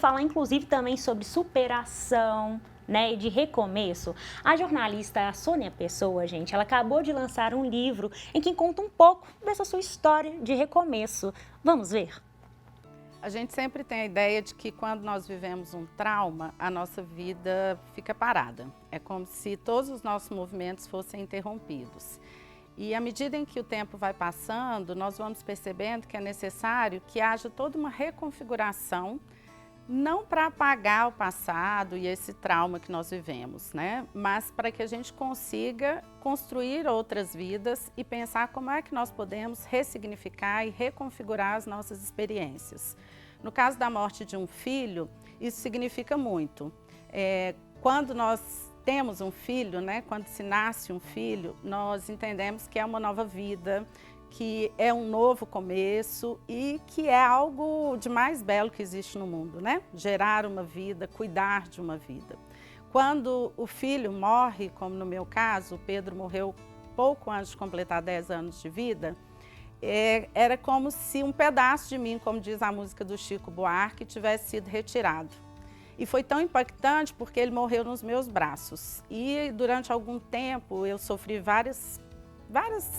falar inclusive também sobre superação, né, e de recomeço. A jornalista Sônia Pessoa, gente, ela acabou de lançar um livro em que conta um pouco dessa sua história de recomeço. Vamos ver? A gente sempre tem a ideia de que quando nós vivemos um trauma, a nossa vida fica parada. É como se todos os nossos movimentos fossem interrompidos. E à medida em que o tempo vai passando, nós vamos percebendo que é necessário que haja toda uma reconfiguração, não para apagar o passado e esse trauma que nós vivemos, né? Mas para que a gente consiga construir outras vidas e pensar como é que nós podemos ressignificar e reconfigurar as nossas experiências. No caso da morte de um filho, isso significa muito. Quando nós temos um filho, né? Quando se nasce um filho, nós entendemos que é uma nova vida, que é um novo começo e que é algo de mais belo que existe no mundo, né? Gerar uma vida, cuidar de uma vida. Quando o filho morre, como no meu caso, o Pedro morreu pouco antes de completar 10 anos de vida, era como se um pedaço de mim, como diz a música do Chico Buarque, tivesse sido retirado. E foi tão impactante porque ele morreu nos meus braços. E durante algum tempo eu sofri várias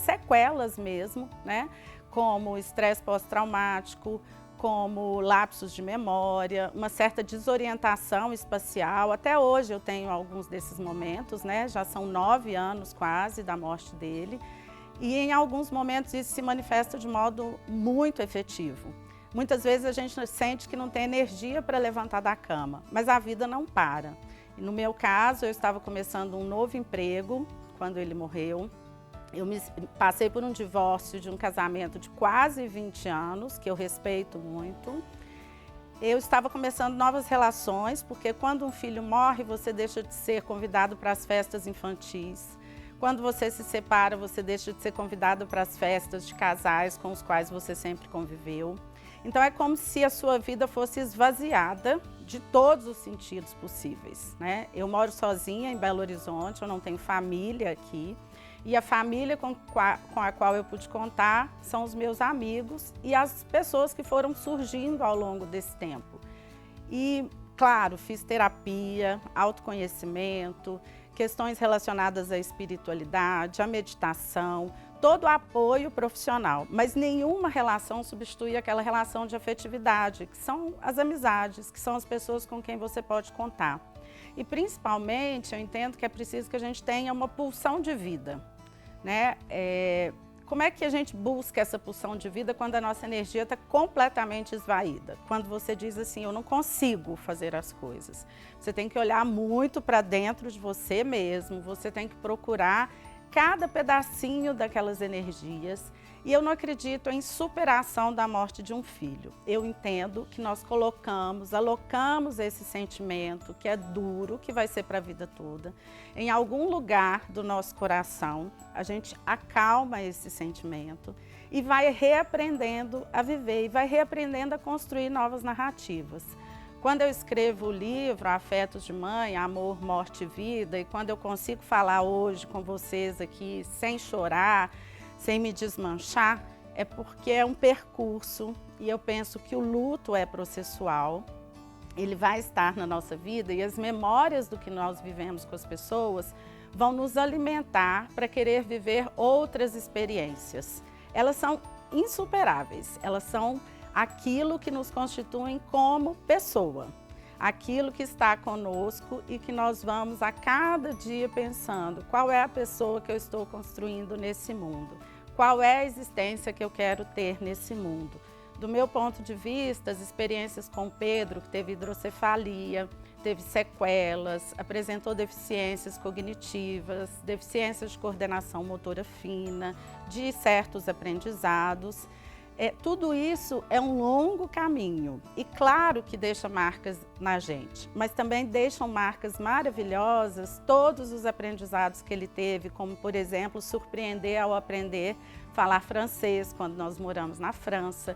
sequelas mesmo, né? Como estresse pós-traumático, como lapsos de memória, uma certa desorientação espacial. Até hoje eu tenho alguns desses momentos, né? Já são 9 anos quase da morte dele. E em alguns momentos isso se manifesta de modo muito efetivo. Muitas vezes a gente sente que não tem energia para levantar da cama, mas a vida não para. E no meu caso, eu estava começando um novo emprego quando ele morreu. Eu passei por um divórcio de um casamento de quase 20 anos, que eu respeito muito. Eu estava começando novas relações, porque quando um filho morre, você deixa de ser convidado para as festas infantis. Quando você se separa, você deixa de ser convidado para as festas de casais com os quais você sempre conviveu. Então é como se a sua vida fosse esvaziada de todos os sentidos possíveis, né? Eu moro sozinha em Belo Horizonte, eu não tenho família aqui. E a família com a qual eu pude contar são os meus amigos e as pessoas que foram surgindo ao longo desse tempo. E, claro, fiz terapia, autoconhecimento, questões relacionadas à espiritualidade, à meditação, todo o apoio profissional, mas nenhuma relação substitui aquela relação de afetividade, que são as amizades, que são as pessoas com quem você pode contar. E principalmente, eu entendo que é preciso que a gente tenha uma pulsão de vida, né? Como é que a gente busca essa pulsão de vida quando a nossa energia está completamente esvaída? Quando você diz assim, eu não consigo fazer as coisas. Você tem que olhar muito para dentro de você mesmo, você tem que procurar cada pedacinho daquelas energias. E eu não acredito em superação da morte de um filho. Eu entendo que nós alocamos esse sentimento que é duro, que vai ser para a vida toda, em algum lugar do nosso coração. A gente acalma esse sentimento e vai reaprendendo a viver e vai reaprendendo a construir novas narrativas. Quando eu escrevo o livro Afetos de Mãe, Amor, Morte e Vida, e quando eu consigo falar hoje com vocês aqui sem chorar, sem me desmanchar, é porque é um percurso e eu penso que o luto é processual. Ele vai estar na nossa vida e as memórias do que nós vivemos com as pessoas vão nos alimentar para querer viver outras experiências. Elas são insuperáveis, elas são aquilo que nos constituem como pessoa, aquilo que está conosco e que nós vamos a cada dia pensando qual é a pessoa que eu estou construindo nesse mundo, qual é a existência que eu quero ter nesse mundo. Do meu ponto de vista, as experiências com o Pedro, que teve hidrocefalia, teve sequelas, apresentou deficiências cognitivas, deficiências de coordenação motora fina, de certos aprendizados. Tudo isso é um longo caminho e claro que deixa marcas na gente, mas também deixam marcas maravilhosas todos os aprendizados que ele teve, como por exemplo, surpreender ao aprender a falar francês quando nós moramos na França.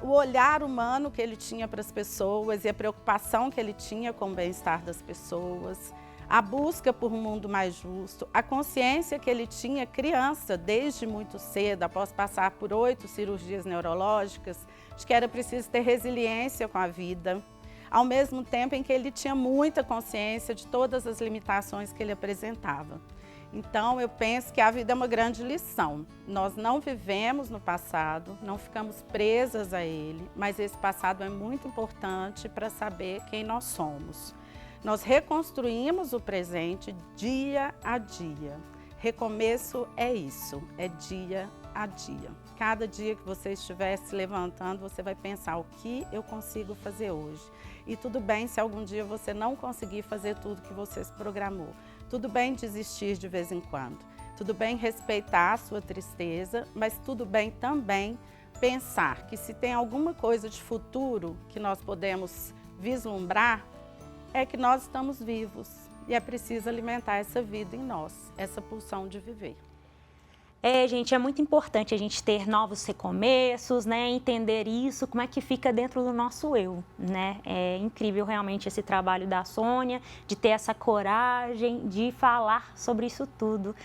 O olhar humano que ele tinha para as pessoas e a preocupação que ele tinha com o bem-estar das pessoas, a busca por um mundo mais justo, a consciência que ele tinha criança desde muito cedo, após passar por 8 cirurgias neurológicas, de que era preciso ter resiliência com a vida, ao mesmo tempo em que ele tinha muita consciência de todas as limitações que ele apresentava. Então, eu penso que a vida é uma grande lição. Nós não vivemos no passado, não ficamos presas a ele, mas esse passado é muito importante para saber quem nós somos. Nós reconstruímos o presente dia a dia. Recomeço é isso, é dia a dia. Cada dia que você estiver se levantando, você vai pensar o que eu consigo fazer hoje. E tudo bem se algum dia você não conseguir fazer tudo que você se programou. Tudo bem desistir de vez em quando. Tudo bem respeitar a sua tristeza, mas tudo bem também pensar que se tem alguma coisa de futuro que nós podemos vislumbrar, é que nós estamos vivos. E é preciso alimentar essa vida em nós, essa pulsão de viver. Gente, é muito importante a gente ter novos recomeços, né? Entender isso, como é que fica dentro do nosso eu, né? É incrível realmente esse trabalho da Sônia, de ter essa coragem de falar sobre isso tudo,